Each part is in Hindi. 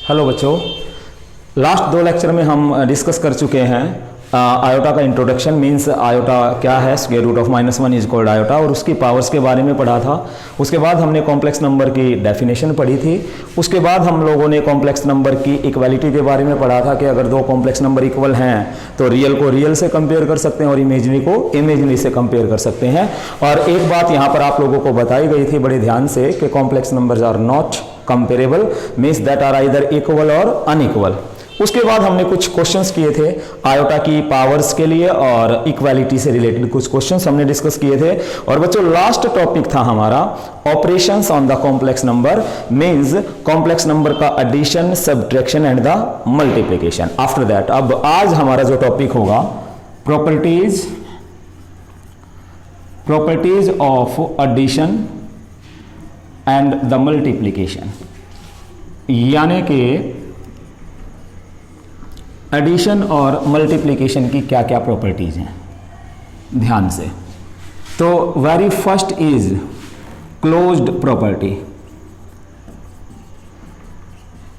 हेलो बच्चों, लास्ट 2 लेक्चर में हम डिस्कस कर चुके हैं आयोटा का इंट्रोडक्शन। मींस आयोटा क्या है, square root of -1 is called iota, और उसकी पावर्स के बारे में पढ़ा था। उसके बाद हमने कॉम्प्लेक्स नंबर की डेफिनेशन पढ़ी थी। उसके बाद हम लोगों ने कॉम्प्लेक्स नंबर की इक्वालिटी के बारे में पढ़ा था कि अगर 2 कॉम्प्लेक्स नंबर इक्वल हैं तो रियल को रियल से कंपेयर कर सकते हैं और इमेजनरी को इमेजनरी से कंपेयर कर सकते हैं। और एक बात यहाँ पर आप लोगों को बताई गई थी बड़े ध्यान से कि complex numbers are not comparable, means that are either equal or unequal. उसके बाद हमने कुछ क्वेश्चंस किए थे आयोटा की पावर्स के लिए और इक्वालिटी से रिलेटेड कुछ क्वेश्चंस हमने डिस्कस किए थे। और बच्चों लास्ट टॉपिक था हमारा operations on the complex number, means complex number का addition, subtraction and the multiplication. After that अब आज हमारा जो टॉपिक होगा properties of addition and the multiplication, यानी कि एडिशन और मल्टीप्लिकेशन की क्या क्या प्रॉपर्टीज हैं, ध्यान से। तो very first is closed property.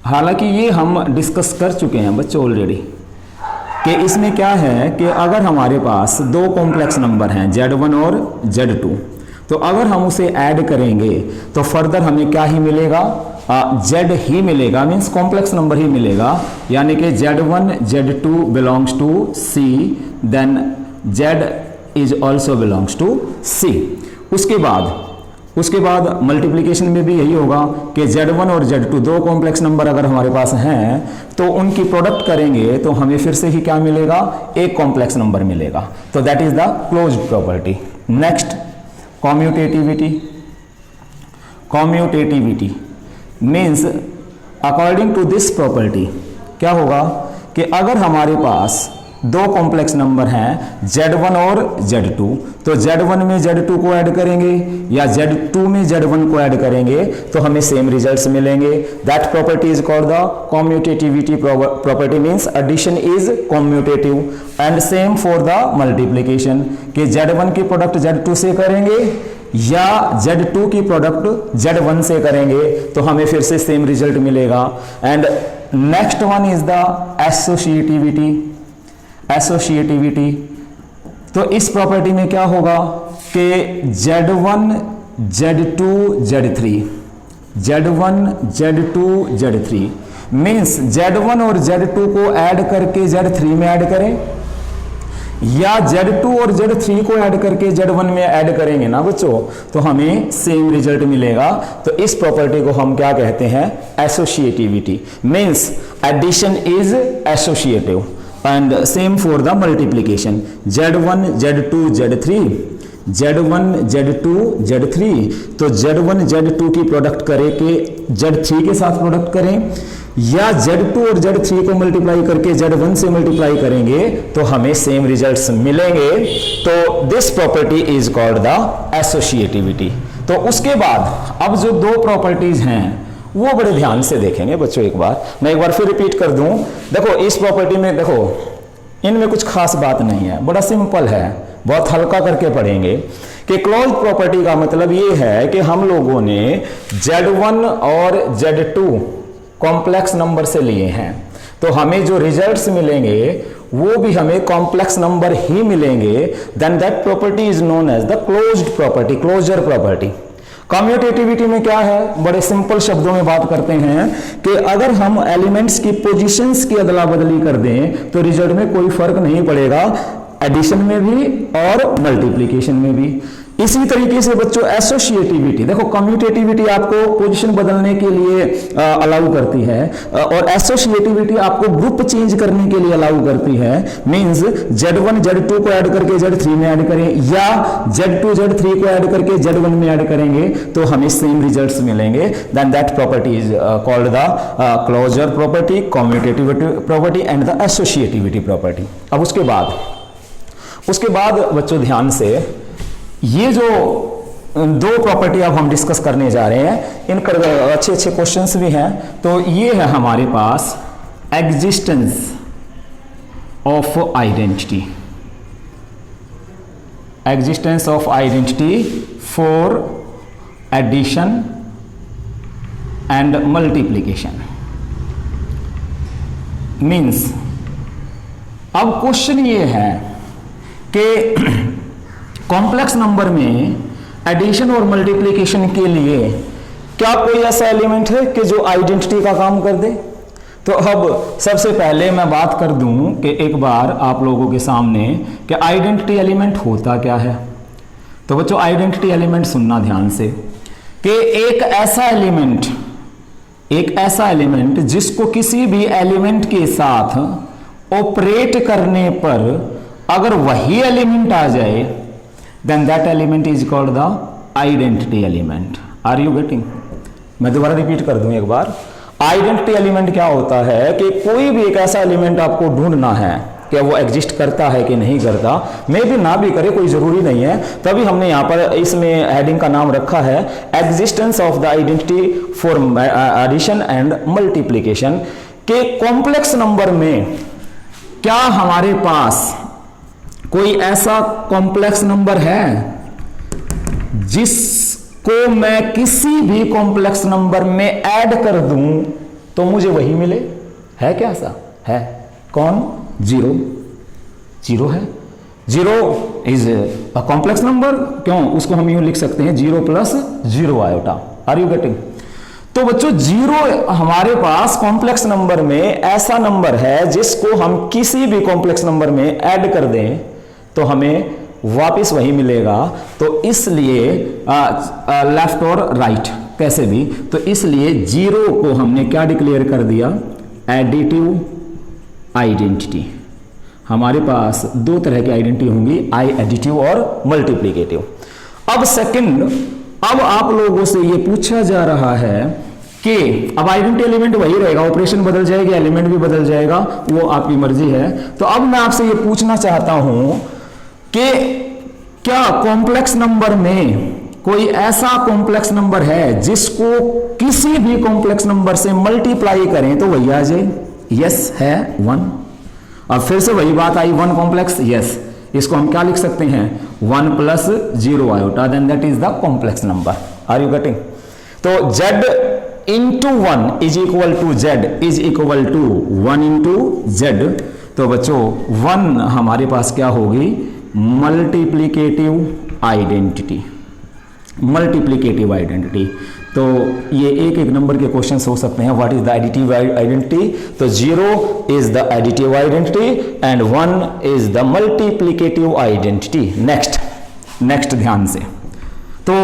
हालांकि ये हम डिस्कस कर चुके हैं बच्चों ऑलरेडी, कि इसमें क्या है कि अगर हमारे पास 2 कॉम्प्लेक्स नंबर हैं Z1 और Z2, तो अगर हम उसे ऐड करेंगे तो फर्दर हमें क्या ही मिलेगा, Z ही मिलेगा, मीन्स कॉम्प्लेक्स नंबर ही मिलेगा। यानी कि Z1 Z2 belongs to C, then Z is also belongs to C। उसके बाद मल्टीप्लिकेशन में भी यही होगा कि Z1 और Z2 2 कॉम्प्लेक्स नंबर अगर हमारे पास हैं तो उनकी प्रोडक्ट करेंगे तो हमें फिर से ही क्या मिलेगा, एक कॉम्प्लेक्स नंबर मिलेगा। तो that is the closed property. Next commutativity means according to this property क्या होगा कि अगर हमारे पास 2 कॉम्प्लेक्स नंबर हैं Z1 और Z2, तो Z1 में Z2 को ऐड करेंगे या Z2 में Z1 को ऐड करेंगे तो हमें सेम रिजल्ट्स मिलेंगे। That property is called the commutativity property, means addition is commutative. And same for the multiplication, कि Z1 की प्रोडक्ट Z2 से करेंगे या Z2 की प्रोडक्ट Z1 से करेंगे तो हमें फिर से सेम रिजल्ट मिलेगा। And next one is the associativity. तो इस प्रॉपर्टी में क्या होगा कि Z1 Z2 Z3 means Z1 और Z2 को ऐड करके Z3 में ऐड करें या Z2 और Z3 को ऐड करके Z1 में ऐड करेंगे ना बच्चों, तो हमें सेम रिजल्ट मिलेगा। तो इस प्रॉपर्टी को हम क्या कहते हैं, associativity. Means addition is associative and same for the multiplication. Z1 Z2 Z3 तो Z1 Z2 की प्रोडक्ट करें कि Z3 के साथ प्रोडक्ट करें या Z2 और Z3 को मल्टीप्लाई करके Z1 से मल्टीप्लाई करेंगे तो हमें सेम रिजल्ट्स मिलेंगे। तो this property is called the associativity. तो उसके बाद अब जो 2 प्रॉपर्टीज हैं वो बड़े ध्यान से देखेंगे बच्चों। मैं एक बार फिर रिपीट कर दूं। देखो इस प्रॉपर्टी में देखो इनमें कुछ खास बात नहीं है, बड़ा सिंपल है, बहुत हल्का करके पढ़ेंगे कि क्लोज प्रॉपर्टी का मतलब ये है कि हम लोगों ने Z1 और Z2 कॉम्प्लेक्स नंबर से लिए हैं तो हमें जो रिजल्ट्स मिलेंगे वो भी हमें कॉम्प्लेक्स नंबर ही मिलेंगे। Then that property is known as the closed property, closure property. Commutativity में क्या है, बड़े सिंपल शब्दों में बात करते हैं कि अगर हम एलिमेंट्स की पोजीशंस की अदला बदली कर दें तो रिजल्ट में कोई फर्क नहीं पड़ेगा, एडिशन में भी और मल्टीप्लिकेशन में भी। इसी तरीके से बच्चों एसोसिएटिविटी, देखो कम्यूटेटिविटी आपको पोजीशन बदलने के लिए अलाउ करती है और एसोसिएटिविटी आपको ग्रुप चेंज करने के लिए अलाउ करती है। मींस Z1 Z2 को ऐड करके Z3 में ऐड करें या Z2 Z3 को ऐड करके Z1 में ऐड करेंगे तो हमें सेम रिजल्ट्स मिलेंगे। Then that property is called the closure property, commutativity property and the associativity property. अब उसके बाद बच्चों ध्यान से, ये जो 2 प्रॉपर्टी अब हम डिस्कस करने जा रहे हैं इन पर अच्छे क्वेश्चंस भी हैं। तो ये है हमारे पास existence of identity for addition and multiplication. Means अब क्वेश्चन ये है कि कॉम्प्लेक्स नंबर में एडिशन और मल्टीप्लिकेशन के लिए क्या कोई ऐसा एलिमेंट है कि जो आइडेंटिटी का काम कर दे? तो अब सबसे पहले मैं बात कर दूं कि एक बार आप लोगों के सामने कि आइडेंटिटी एलिमेंट होता क्या है। तो बच्चों आइडेंटिटी एलिमेंट सुनना ध्यान से कि एक ऐसा एलिमेंट जिसको किसी भी एलिमेंट के साथ ऑपरेट करने पर अगर वही एलिमेंट आ जाए then that element is called the identity element. Are you getting? मैं दोबारा रिपीट कर दूं एक बार। आइडेंटिटी एलिमेंट क्या होता है कि कोई भी एक ऐसा एलिमेंट आपको ढूंढना है कि वो एग्जिस्ट करता है कि नहीं करता, मे भी ना भी करे, कोई जरूरी नहीं है। तभी हमने यहाँ पर इसमें हेडिंग का नाम रखा है existence of the identity for addition and multiplication. के कॉम्प्लेक्स नंबर में क्या हमारे पास कोई ऐसा कॉम्प्लेक्स नंबर है जिसको मैं किसी भी कॉम्प्लेक्स नंबर में ऐड कर दूं तो मुझे वही मिले? है क्या ऐसा? है। कौन? जीरो है। Zero is a complex number. क्यों? उसको हम यूं लिख सकते हैं 0 + 0 आयोटा। Are you getting? तो बच्चों जीरो हमारे पास कॉम्प्लेक्स नंबर में ऐसा नंबर है जिसको हम किसी भी कॉम्प्लेक्स नंबर में ऐड कर दें तो हमें वापस वही मिलेगा। तो इसलिए लेफ्ट और राइट कैसे भी, तो इसलिए जीरो को हमने क्या डिक्लेयर कर दिया? Additive identity. हमारे पास दो तरह की आइडेंटिटी होंगी, एडिटिव और मल्टीप्लिकेटिव। अब सेकंड, अब आप लोगों से ये पूछा जा रहा है कि अब आइडेंटिटी एलिमेंट वही रहेगा, ऑपरेशन बदल जाएगी, एलिमेंट भी बदल जाएगा, वो आपकी मर्जी है। तो अब मैं आपसे ये पूछना चाहता हूं कि क्या कॉम्प्लेक्स नंबर में कोई ऐसा कॉम्प्लेक्स नंबर है जिसको किसी भी कॉम्प्लेक्स नंबर से मल्टीप्लाई करें तो वही आ जाए? यस है, 1। अब फिर से वही बात आई, 1 कॉम्प्लेक्स। यस, इसको हम क्या लिख सकते हैं? 1 + 0 iota, then that is the complex number. Are you getting? तो z × 1 is equal to z is equal to 1 × z। तो बच्चों 1 हमारे पास क्या होगी? Multiplicative identity. Multiplicative identity. तो ये एक एक नंबर के क्वेश्चंस हो सकते हैं। What is the additive identity? तो 0 is the additive identity and 1 is the multiplicative identity. Next ध्यान से। तो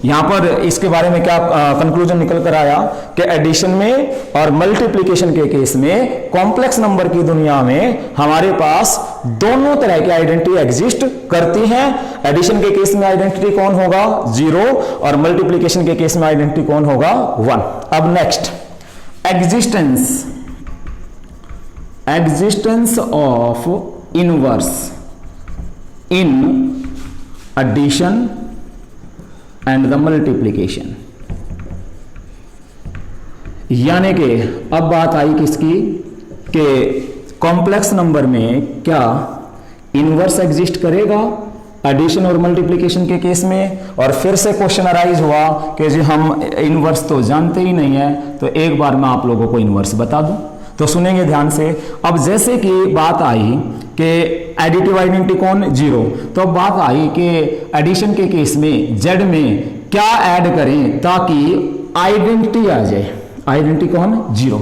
यहां पर इसके बारे में क्या कंक्लूजन निकल कर आया कि एडिशन में और मल्टीप्लिकेशन के केस में कॉम्प्लेक्स नंबर की दुनिया में हमारे पास दोनों तरह की आइडेंटिटी एग्जिस्ट करती हैं। एडिशन के केस में आइडेंटिटी कौन होगा? 0, और मल्टीप्लिकेशन के केस में आइडेंटिटी कौन होगा? 1। अब next, existence of inverse in addition and the multiplication. यानी कि अब बात आई किसकी कि कॉम्प्लेक्स नंबर में क्या इनवर्स एग्जिस्ट करेगा एडिशन और मल्टीप्लिकेशन के केस में? और फिर से क्वेश्चन अराइज हुआ कि जी हम इनवर्स तो जानते ही नहीं है, तो एक बार मैं आप लोगों को इनवर्स बता दूं। तो सुनेंगे ध्यान से। अब जैसे कि बात आई कि एडिटिव आइडेंटिटी कौन? 0। तो अब बात आई कि एडिशन के केस में z में क्या ऐड करें ताकि आइडेंटिटी आ जाए? आइडेंटिटी कौन? 0।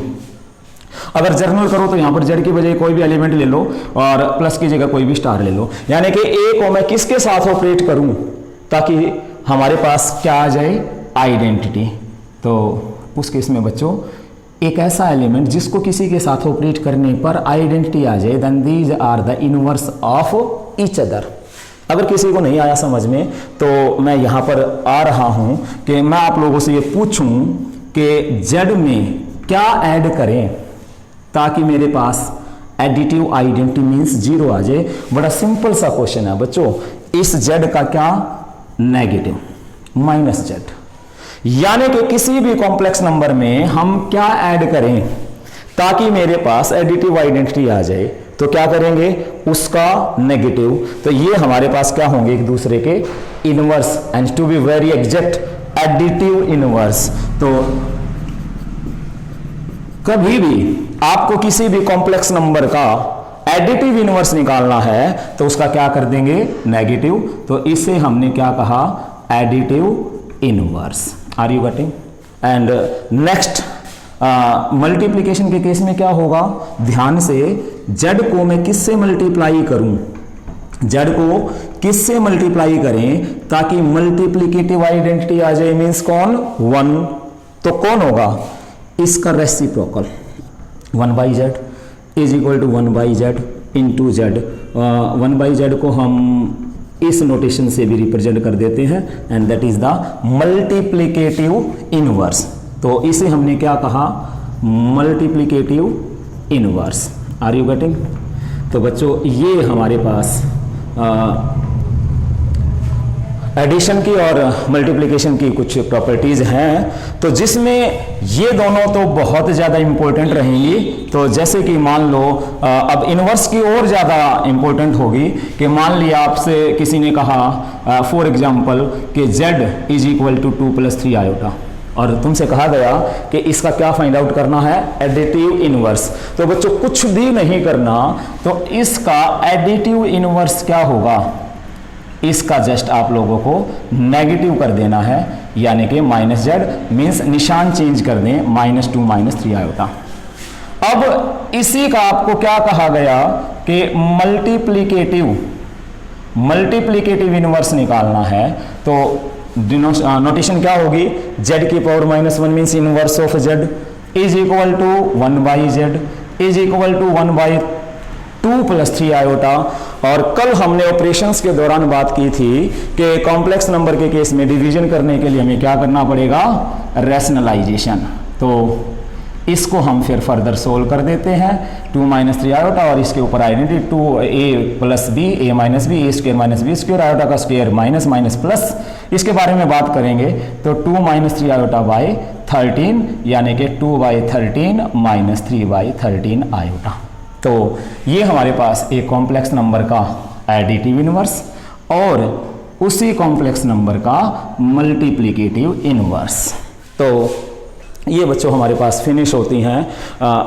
अगर जर्नल करो तो यहां पर z की बजाय कोई भी एलिमेंट ले लो और प्लस की जगह कोई भी स्टार ले लो। यानी कि a को मैं किसके साथ ऑपरेट करूं ताकि हमारे पास क्या आ जाए? आइडेंटिटी। तो उस केस में बच्चों एक ऐसा एलिमेंट जिसको किसी के साथ ऑपरेट करने पर आइडेंटिटी आ जाए, then these are the inverse of each other. अगर किसी को नहीं आया समझ में तो मैं यहां पर आ रहा हूं कि मैं आप लोगों से ये पूछूं कि z में क्या ऐड करें ताकि मेरे पास एडिटिव आइडेंटिटी मींस 0 आ जाए। बड़ा सिंपल सा क्वेश्चन है बच्चों। इस z का क्या? Negative, -z। यानी कि किसी भी कॉम्प्लेक्स नंबर में हम क्या ऐड करें ताकि मेरे पास एडिटिव आइडेंटिटी आ जाए? तो क्या करेंगे? उसका नेगेटिव। तो ये हमारे पास क्या होंगे? एक दूसरे के inverse, and to be very exact additive inverse. तो कभी भी आपको किसी भी कॉम्प्लेक्स नंबर का एडिटिव इनवर्स निकालना है तो उसका क्या कर देंगे, नेगेटिव। तो इसे हमने क्या कहा, additive inverse. Are you getting? And next multiplication के केस में क्या होगा, ध्यान से, जेड को मैं किससे मल्टीप्लाई करूं, जेड को किससे मल्टीप्लाई करें ताकि मल्टीप्लिकेटिव आइडेंटिटी आ जाए, मींस कौन, 1। तो कौन होगा, इसका reciprocal 1/z is equal to 1/z into z. 1/z को हम इस नोटेशन से भी रिप्रेजेंट कर देते हैं and that is the multiplicative inverse. तो इसे हमने क्या कहा, multiplicative inverse. Are you getting? तो बच्चों ये हमारे पास एडिशन की और मल्टीप्लिकेशन की कुछ प्रॉपर्टीज हैं, तो जिसमें ये दोनों तो बहुत ज़्यादा इंपॉर्टेंट रहेंगी। तो जैसे कि मान लो अब इनवर्स की और ज़्यादा इंपॉर्टेंट होगी कि मान लिया आपसे किसी ने कहा फॉर एग्जांपल कि z is equal to 2 + 3 iota, और तुमसे कहा गया कि इसका क्या फाइंड आउट करना है, एडिटिव इनवर्स। तो बच्चों कुछ भी नहीं करना, तो इसका एडिटिव इनवर्स क्या होगा, इसका जस्ट आप लोगों को नेगेटिव कर देना है, यानी कि -z, मीन्स निशान चेंज कर दें, -2 - 3 आयोटा। अब इसी का आपको क्या कहा गया कि मल्टीप्लिकेटिव इनवर्स निकालना है। तो नोटेशन क्या होगी, z की power -1 means inverse of z is equal to 1/z is equal to 1/2 + 3 iota. और कल हमने ऑपरेशंस के दौरान बात की थी कि कॉम्प्लेक्स नंबर के केस में डिवीजन करने के लिए हमें क्या करना पड़ेगा, रैशनलाइजेशन। तो इसको हम फिर फर्दर सोल्व कर देते हैं, 2 - 3 आयोटा और इसके ऊपर identity 2a + b, a - b, a² - b² iota का स्क्वायर माइनस प्लस, इसके बारे में बात करेंगे। तो 2 - 3 आयोटा बाय 13, यानी कि 2/13 - 3/13 आयोटा। तो ये हमारे पास एक कॉम्प्लेक्स नंबर का एडिटिव इनवर्स और उसी कॉम्प्लेक्स नंबर का मल्टीप्लिकेटिव इनवर्स। तो ये बच्चों हमारे पास फिनिश होती हैं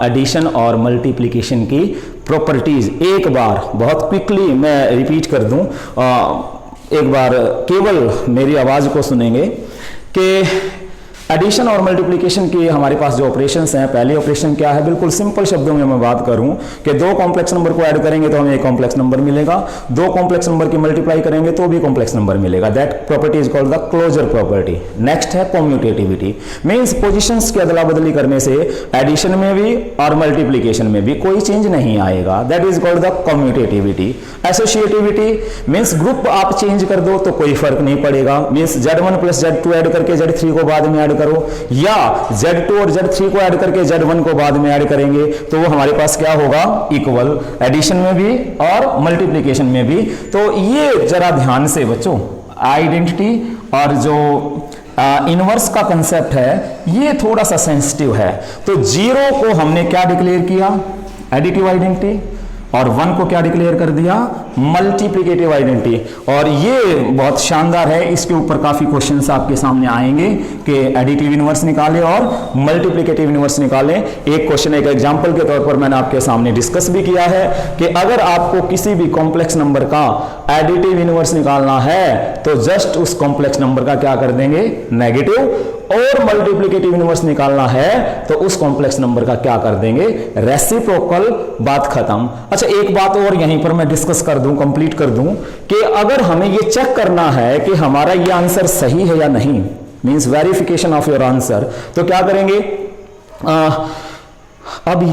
एडिशन और मल्टीप्लिकेशन की प्रॉपर्टीज। एक बार बहुत क्विकली मैं रिपीट कर दूं, एक बार केवल मेरी आवाज को सुनेंगे कि एडिशन और मल्टीप्लिकेशन की हमारे पास जो ऑपरेशंस हैं, पहले ऑपरेशन क्या है, बिल्कुल सिंपल शब्दों में मैं बात करूं कि 2 कॉम्प्लेक्स नंबर को ऐड करेंगे तो हमें एक कॉम्प्लेक्स नंबर मिलेगा, 2 कॉम्प्लेक्स नंबर की मल्टीप्लाई करेंगे तो भी कॉम्प्लेक्स नंबर मिलेगा। That property is called the closure property. Next है कम्यूटेटिविटी, मींस पोजीशंस की अदला बदली करने से एडिशन में भी और मल्टीप्लिकेशन में भी कोई चेंज नहीं आएगा, that is called the commutativity. Associativity means group आप चेंज कर दो तो कोई फर्क नहीं पड़ेगा, मींस Z1 + Z2 ऐड करके Z3 को बाद में ऐड करो, या Z2 और Z3 को ऐड करके Z1 को बाद में ऐड करेंगे, तो वो हमारे पास क्या होगा, इक्वल, एडिशन में भी और मल्टीप्लिकेशन में भी। तो ये जरा ध्यान से बच्चों, आइडेंटिटी और जो इनवर्स का कंसेप्ट है ये थोड़ा सा सेंसिटिव है। तो 0 को हमने क्या डिक्लेयर किया, एडिटिव आइडेंटिटी, और 1 को क्या डिक्लेयर कर दिया, मल्टीप्लिकेटिव आइडेंटिटी। और ये बहुत शानदार है, इसके ऊपर काफी क्वेश्चंस आपके सामने आएंगे कि एडिटिव इनवर्स निकालें और मल्टीप्लिकेटिव इनवर्स निकालें। एक क्वेश्चन एक एग्जांपल के तौर पर मैंने आपके सामने डिस्कस भी किया है कि अगर आपको किसी भी कॉम्प्लेक्स नंबर का एडिटिव इनवर्स निकालना है तो जस्ट उस कॉम्प्लेक्स नंबर का क्या कर देंगे, नेगेटिव, और मल्टीप्लिकेटिव इनवर्स निकालना है तो उस कॉम्प्लेक्स नंबर का क्या कर देंगे, रेसिप्रोकल, बात खत्म। अच्छा एक बात और यहीं पर मैं डिस्कस कर दूं, कंप्लीट कर दूं कि अगर हमें ये चेक करना है कि हमारा ये आंसर सही है या नहीं, means verification of your answer, तो क्या करेंगे, अब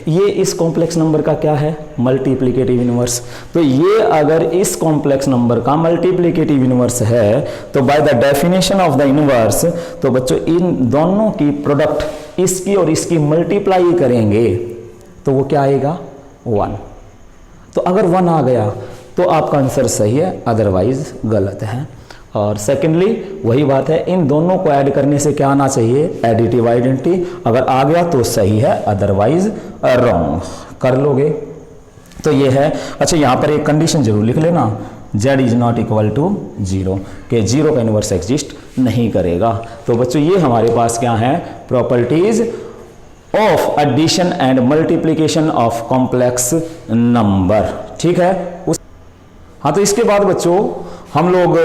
ये इस कॉम्प्लेक्स नंबर का क्या है, मल्टीप्लिकेटिव इनवर्स। तो ये अगर इस कॉम्प्लेक्स नंबर का मल्टीप्लिकेटिव इनवर्स है तो by the definition of the inverse, तो बच्चों इन दोनों की प्रोडक्ट इसकी और इसकी मल्टीप्लाई करेंगे तो वो क्या आएगा, 1। तो अगर 1 आ गया तो आपका आंसर सही है, अदरवाइज गलत है। और सेकेंडली वही बात है, इन दोनों को ऐड करने से क्या आना चाहिए, एडिटिव आइडेंटिटी, अगर आ गया तो सही है, अदरवाइज रॉन्ग। कर लोगे तो ये है। अच्छा यहां पर एक कंडीशन जरूर लिख लेना, z is not equal to 0, कि 0 का इनवर्स एग्जिस्ट नहीं करेगा। तो बच्चों ये हमारे पास क्या है, properties of addition and multiplication of complex number. ठीक है। हाँ, तो इसके बाद बच्चों हम लोग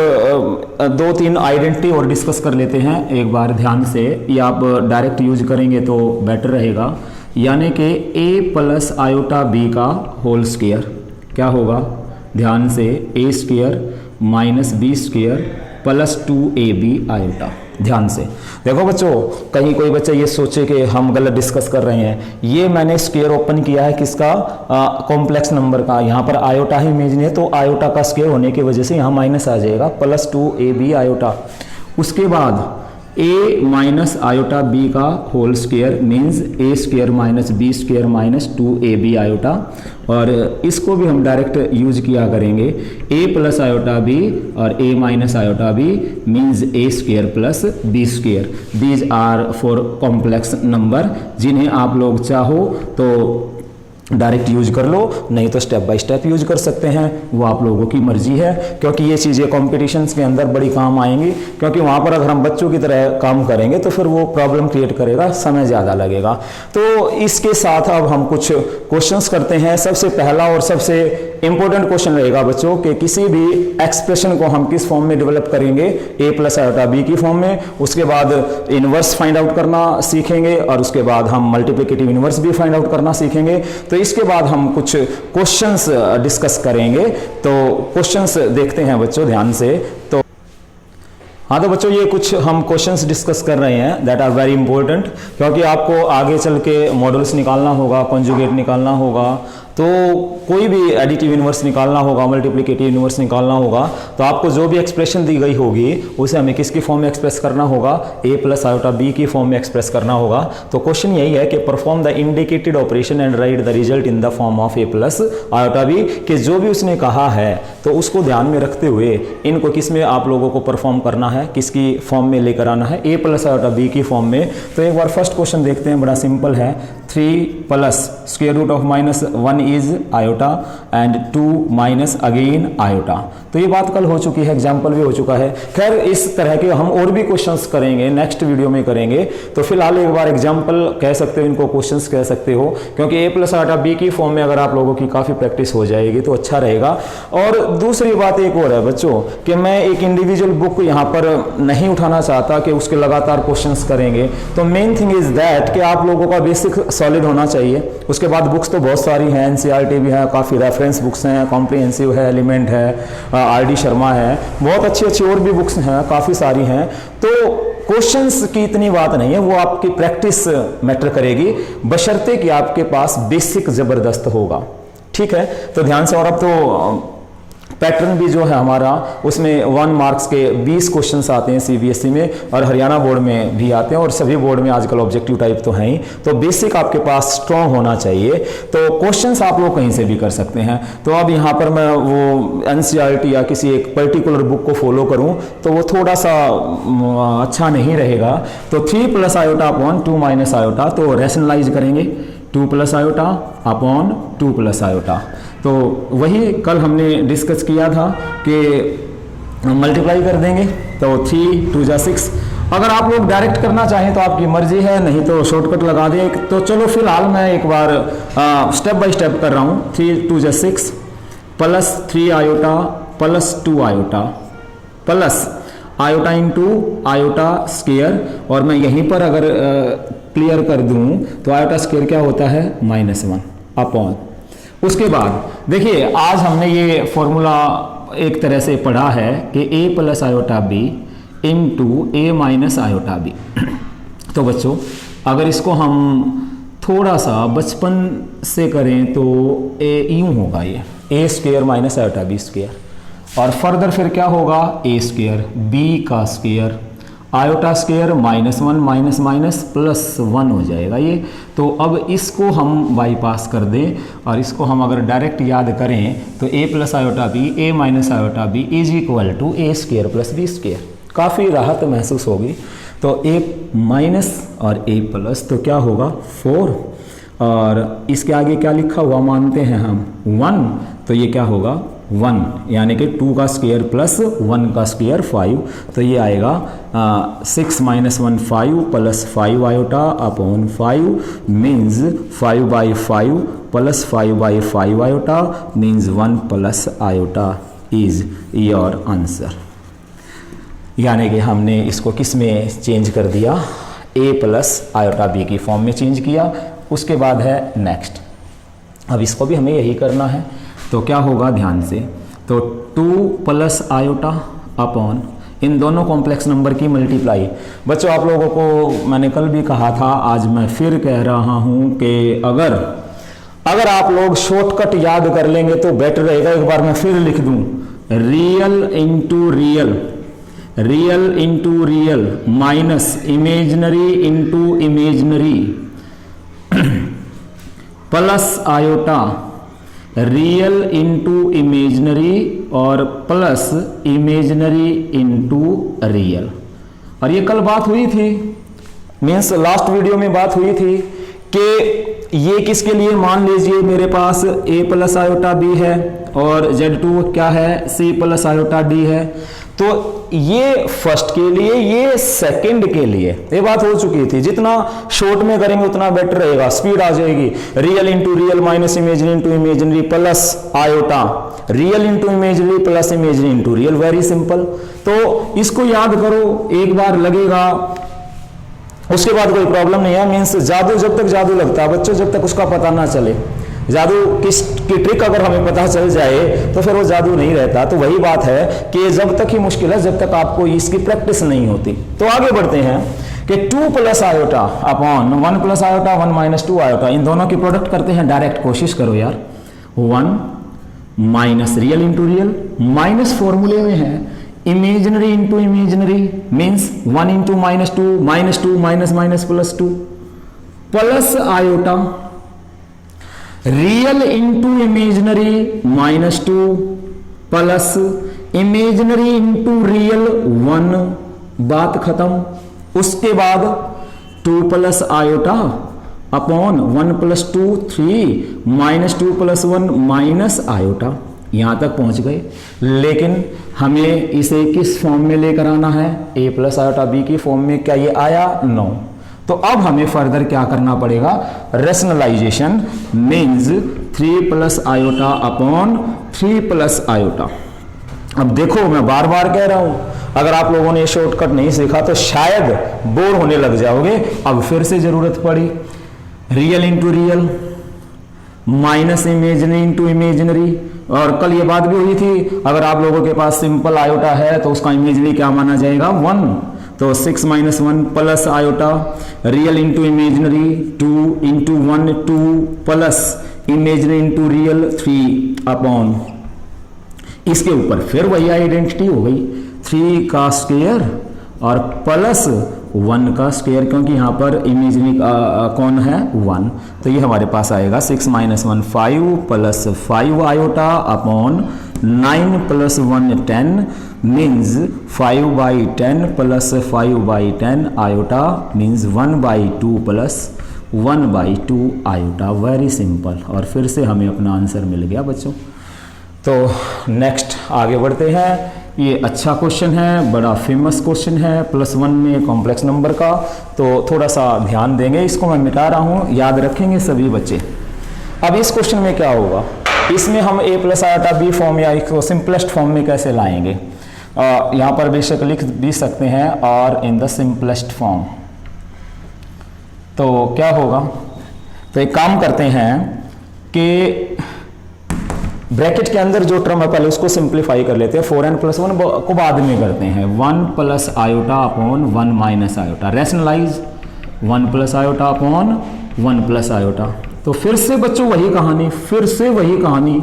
2-3 आइडेंटिटी और डिस्कस कर लेते हैं एक बार ध्यान से। ये आप डायरेक्ट यूज करेंगे तो बेटर रहेगा। यानी कि a प्लस आयोटा b का होल स्क्वायर क्या होगा, ध्यान से, a square minus b square plus 2ab iota. ध्यान से देखो बच्चों, कहीं कोई बच्चा ये सोचे कि हम गलत डिस्कस कर रहे हैं। ये मैंने स्क्वायर ओपन किया है किसका, कॉम्प्लेक्स नंबर का। यहाँ पर आयोटा ही इमेजिन है तो आयोटा का स्क्वायर होने की वजह से यहाँ माइनस आ जाएगा, प्लस 2ab आयोटा। उसके बाद a माइनस आयोटा b का whole square means a square minus b square minus 2ab iota. और इसको भी हम डायरेक्ट यूज किया करेंगे, a प्लस आयोटा b और a minus iota b means a square plus b square. These are for complex number, जिन्हें आप लोग चाहो तो डायरेक्ट यूज कर लो, नहीं तो स्टेप बाय स्टेप यूज कर सकते हैं, वो आप लोगों की मर्जी है। क्योंकि ये चीज़ें कॉम्पिटिशन्स के अंदर बड़ी काम आएंगी, क्योंकि वहाँ पर अगर हम बच्चों की तरह काम करेंगे तो फिर वो प्रॉब्लम क्रिएट करेगा, समय ज़्यादा लगेगा। तो इसके साथ अब हम कुछ क्वेश्चंस करते हैं। सबसे पहला और सबसे इंपॉर्टेंट क्वेश्चन रहेगा बच्चों कि किसी भी एक्सप्रेशन को हम किस फॉर्म में डेवलप करेंगे, a प्लस आयोटा b की फॉर्म में। उसके बाद इनवर्स फाइंड आउट करना सीखेंगे और उसके बाद हम मल्टीप्लिकेटिव इनवर्स भी फाइंड आउट करना सीखेंगे। तो इसके बाद हम कुछ क्वेश्चंस डिस्कस करेंगे। तो क्वेश्चंस देखते हैं बच्चों ध्यान से। तो हाँ, तो बच्चों ये कुछ हम क्वेश्चंस डिस्कस कर रहे हैं दैट आर वेरी इंपॉर्टेंट, क्योंकि आपको आगे चल के मॉडल्स निकालना होगा, कॉन्जुगेट निकालना होगा, तो कोई भी एडिटिव इनवर्स निकालना होगा, मल्टीप्लिकेटिव इनवर्स निकालना होगा। तो आपको जो भी एक्सप्रेशन दी गई होगी उसे हमें किसकी फॉर्म में एक्सप्रेस करना होगा, a प्लस आयोटा b की फॉर्म में एक्सप्रेस करना होगा। तो क्वेश्चन यही है कि perform the indicated operation and right the result in the form of a plus iota b, कि जो भी उसने कहा है तो उसको ध्यान में रखते हुए इनको किस में आप लोगों को परफॉर्म करना है, किसकी फॉर्म में लेकर आना है, a प्लस आयोटा b की फॉर्म में। तो एक बार फर्स्ट क्वेश्चन देखते हैं, बड़ा सिंपल है। 3 plus square root of minus 1 is iota and 2 minus again iota. तो ये बात कल हो चुकी है, एग्जाम्पल भी हो चुका है। खैर इस तरह के हम और भी क्वेश्चंस करेंगे, नेक्स्ट वीडियो में करेंगे। तो फिलहाल एक बार एग्जाम्पल कह सकते हो, इनको क्वेश्चंस कह सकते हो, क्योंकि a प्लस आयोटा b की फॉर्म में अगर आप लोगों की काफ़ी प्रैक्टिस हो जाएगी तो अच्छा रहेगा। और दूसरी बात एक और है बच्चों कि मैं एक इंडिविजुअल बुक यहाँ पर नहीं उठाना चाहता कि उसके लगातार क्वेश्चंस करेंगे। तो मेन थिंग इज दैट कि आप लोगों का बेसिक सॉलिड होना चाहिए। उसके बाद बुक्स तो बहुत सारी हैं, एनसीईआरटी भी है, काफ़ी रेफरेंस बुक्स हैं, कॉम्प्रिहेंसिव है, एलिमेंट है, आरडी शर्मा है, बहुत अच्छी अच्छी और भी बुक्स हैं, काफ़ी सारी हैं। तो क्वेश्चंस की इतनी बात नहीं है, वो आपकी प्रैक्टिस मैटर करेगी, बशर्ते कि आपके पास बेसिक ज़बरदस्त होगा। ठीक है, तो ध्यान से। और अब तो पैटर्न भी जो है हमारा उसमें 1 मार्क्स के 20 क्वेश्चंस आते हैं सीबीएसई में, और हरियाणा बोर्ड में भी आते हैं, और सभी बोर्ड में आजकल ऑब्जेक्टिव टाइप तो हैं ही। तो बेसिक आपके पास स्ट्रॉन्ग होना चाहिए। तो क्वेश्चंस आप लोग कहीं से भी कर सकते हैं। तो अब यहाँ पर मैं वो एनसीईआरटी या किसी एक पर्टिकुलर बुक को फॉलो करूँ तो वो थोड़ा सा अच्छा नहीं रहेगा। तो 3 plus iota upon 2 minus iota, तो रैशनलाइज करेंगे 2 plus iota upon 2 plus iota. तो वही कल हमने डिस्कस किया था कि मल्टीप्लाई कर देंगे, तो 3 2 जा 6। अगर आप लोग डायरेक्ट करना चाहें तो आपकी मर्जी है, नहीं तो शॉर्टकट लगा दें। तो चलो फिलहाल मैं एक बार स्टेप बाय स्टेप कर रहा हूँ। 3 2 जा 6 plus 3 iota plus 2 iota plus iota into iota square. और मैं यहीं पर अगर क्लियर कर दूं तो आयोटा स्क्वायर क्या होता है, -1 अपॉन। उसके बाद देखिए आज हमने ये फॉर्मूला एक तरह से पढ़ा है कि a plus iota b into a minus iota b। तो बच्चों अगर इसको हम थोड़ा सा बचपन से करें तो यूं होगा, ये a square minus iota b square, और फर्दर फिर क्या होगा, a स्क्वायर b का square iota square -1 minus minus +1 हो जाएगा ये। तो अब इसको हम बाईपास कर दें और इसको हम अगर डायरेक्ट याद करें तो a plus iota b a minus iota b is equal to a square plus b square. काफ़ी राहत महसूस होगी। तो a माइनस और a प्लस तो क्या होगा 4, और इसके आगे क्या लिखा हुआ मानते हैं हम 1, तो ये क्या होगा 1, यानी कि 2 का स्क्वायर प्लस 1 का स्क्वायर 5, तो ये आएगा 6 - 1 5 plus 5 iota upon 5 means 5/5 plus 5/5 iota means 1 plus iota is your answer. यानी कि हमने इसको किस में चेंज कर दिया, a प्लस आयोटा b की फॉर्म में चेंज किया। उसके बाद है नेक्स्ट, अब इसको भी हमें यही करना है, तो क्या होगा ध्यान से, तो 2 प्लस आयोटा अपॉन इन दोनों कॉम्प्लेक्स नंबर की मल्टीप्लाई। बच्चों आप लोगों को मैंने कल भी कहा था, आज मैं फिर कह रहा हूं कि अगर आप लोग शॉर्टकट याद कर लेंगे तो बेटर रहेगा। एक बार मैं फिर लिख दूं, real into real, real into real minus imaginary into imaginary plus iota real into imaginary और प्लस इमेजनरी इंटू रियल। और ये कल बात हुई थी, मीन्स लास्ट वीडियो में बात हुई थी कि ये किसके लिए, मान लीजिए मेरे पास a प्लस आयोटा b है और z2 क्या है, c प्लस आयोटा d है, तो ये फर्स्ट के लिए, ये सेकंड के लिए, ये बात हो चुकी थी। जितना शॉर्ट में करेंगे उतना बेटर रहेगा, स्पीड आ जाएगी। Real into real minus imaginary into imaginary plus iota, real into imaginary plus imaginary into real, very simple. तो इसको याद करो, एक बार लगेगा उसके बाद कोई प्रॉब्लम नहीं है। मीन्स जादू जब तक जादू लगता है बच्चों, जब तक उसका पता ना चले, जादू की ट्रिक अगर हमें पता चल जाए तो फिर वो जादू नहीं रहता। तो वही बात है कि जब तक ही मुश्किल है जब तक आपको इसकी प्रैक्टिस नहीं होती। तो आगे बढ़ते हैं कि 2 plus iota upon 1 plus iota 1 minus 2 iota, इन दोनों की प्रोडक्ट करते हैं डायरेक्ट, कोशिश करो यार। 1 minus real into real, minus फॉर्मूले में है imaginary into imaginary means 1 into -2 -2 minus minus plus 2 plus iota real into imaginary -2 plus imaginary into real 1, बात खत्म। उसके बाद 2 plus iota upon 1 plus 2 3 -2 plus 1 minus iota, यहां तक पहुंच गए। लेकिन हमें इसे किस फॉर्म में लेकर आना है, a प्लस आयोटा b की फॉर्म में। क्या ये आया? नो। तो अब हमें फर्दर क्या करना पड़ेगा, rationalization means 3 plus iota upon 3 plus iota. अब देखो मैं बार बार कह रहा हूं, अगर आप लोगों ने शॉर्टकट नहीं सीखा तो शायद बोर होने लग जाओगे। अब फिर से जरूरत पड़ी, real into real minus imaginary into imaginary. और कल ये बात भी हुई थी, अगर आप लोगों के पास सिंपल आयोटा है तो उसका इमेजनरी क्या माना जाएगा, 1। तो 6 - 1 plus iota real into imaginary 2 into 1 2 plus imaginary into real 3 upon, इसके ऊपर फिर वही आइडेंटिटी हो गई, 3 का स्क्वायर और प्लस 1 का स्क्वायर, क्योंकि यहाँ पर इमेजनरी कौन है, 1। तो ये हमारे पास आएगा 6 - 1 5 plus 5 iota upon 9 plus 1 10 means 5/10 plus 5/10 iota means 1/2 plus 1/2 iota. Very simple. और फिर से हमें अपना आंसर मिल गया बच्चों। तो नेक्स्ट आगे बढ़ते हैं। ये अच्छा क्वेश्चन है, बड़ा फेमस क्वेश्चन है, +1 में कॉम्प्लेक्स नंबर का, तो थोड़ा सा ध्यान देंगे। इसको मैं मिटा रहा हूँ, याद रखेंगे सभी बच्चे। अब इस क्वेश्चन में क्या होगा, इसमें हम a plus iota b form या इसको सिंपलेस्ट फॉर्म में कैसे लाएंगे। यहाँ पर बेशक लिख भी सकते हैं और इन द सिंपलेस्ट फॉर्म। तो क्या होगा, तो एक काम करते हैं कि ब्रैकेट के अंदर जो टर्म है पहले उसको सिंप्लीफाई कर लेते हैं, 4n + 1 को बाद में करते हैं। 1 plus iota upon 1 minus iota, rationalize 1 plus iota upon 1 plus iota. तो फिर से बच्चों वही कहानी, फिर से वही कहानी,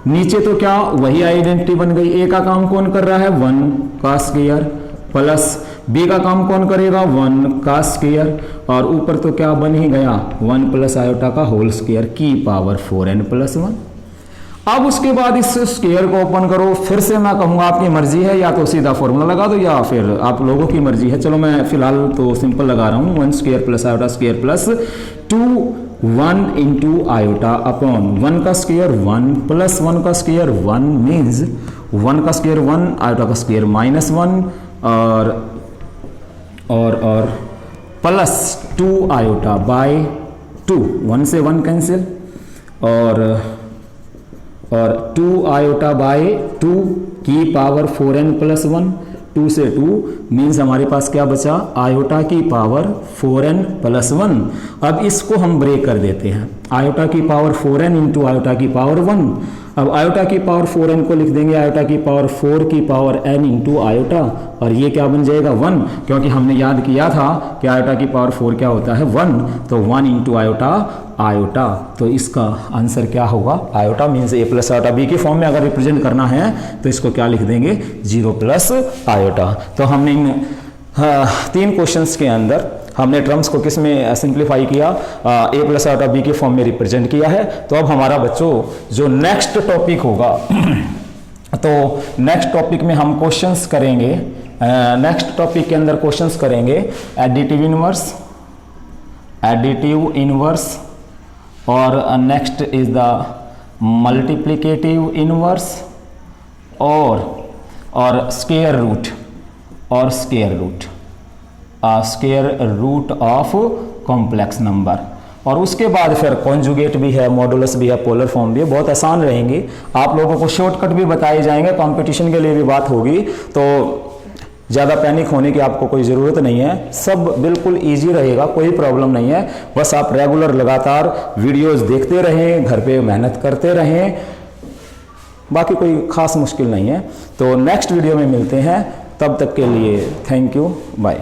नीचे तो क्या वही आइडेंटिटी बन गई। ए का काम कौन कर रहा है, 1 का स्क्वायर प्लस बी का काम कौन करेगा, 1 का स्क्वायर, और ऊपर तो क्या बन ही गया, 1 प्लस आयोटा का होल स्क्वायर की पावर 4n + 1। अब उसके बाद इस स्क्वायर को ओपन करो। फिर से मैं कहूँगा आपकी मर्जी है, या तो सीधा फॉर्मूला लगा दो या फिर आप लोगों की मर्जी है। चलो मैं फिलहाल तो सिंपल लगा रहा हूँ, 1 square plus iota square plus 2 1 into iota upon 1 का स्क्वायर 1 प्लस 1 का स्क्वायर 1 मीन्स 1 का स्क्वायर 1 आयोटा का स्क्वायर -1 और प्लस 2 आयोटा बाय 2, 1 से 1 कैंसिल और 2 आयोटा बाय 2 की पावर 4n प्लस 1, 2 से 2 मीन्स हमारे पास क्या बचा आयोटा की पावर 4n प्लस 1। अब इसको हम ब्रेक कर देते हैं, आयोटा की पावर 4n इंटू आयोटा की पावर 1। अब आयोटा की पावर 4n को लिख देंगे आयोटा की पावर 4 की पावर n इंटू आयोटा, और ये क्या बन जाएगा 1, क्योंकि हमने याद किया था कि आयोटा की पावर 4 क्या होता है 1, तो 1 इंटू आयोटा आयोटा। तो इसका आंसर क्या होगा, iota means a plus iota. b की फॉर्म में अगर रिप्रेजेंट करना है तो इसको क्या लिख देंगे 0 प्लस आयोटा। तो हमने इन 3 क्वेश्चंस के अंदर हमने टर्म्स को किस में सिंप्लीफाई किया, a प्लस आयोटा b के फॉर्म में रिप्रेजेंट किया है। तो अब हमारा बच्चों जो नेक्स्ट टॉपिक होगा तो नेक्स्ट टॉपिक में हम क्वेश्चंस करेंगे, नेक्स्ट टॉपिक के अंदर क्वेश्चंस करेंगे एडिटिव इनवर्स और next is the multiplicative inverse और square root of complex number. और उसके बाद फिर कॉन्जुगेट भी है, मॉडुलस भी है, पोलर फॉर्म भी है, बहुत आसान रहेंगे। आप लोगों को शॉर्टकट भी बताए जाएंगे, कंपटीशन के लिए भी बात होगी, तो ज़्यादा पैनिक होने की आपको कोई ज़रूरत नहीं है, सब बिल्कुल इजी रहेगा, कोई प्रॉब्लम नहीं है। बस आप रेगुलर लगातार वीडियोस देखते रहें, घर पे मेहनत करते रहें, बाकी कोई खास मुश्किल नहीं है। तो नेक्स्ट वीडियो में मिलते हैं, तब तक के लिए थैंक यू, बाय।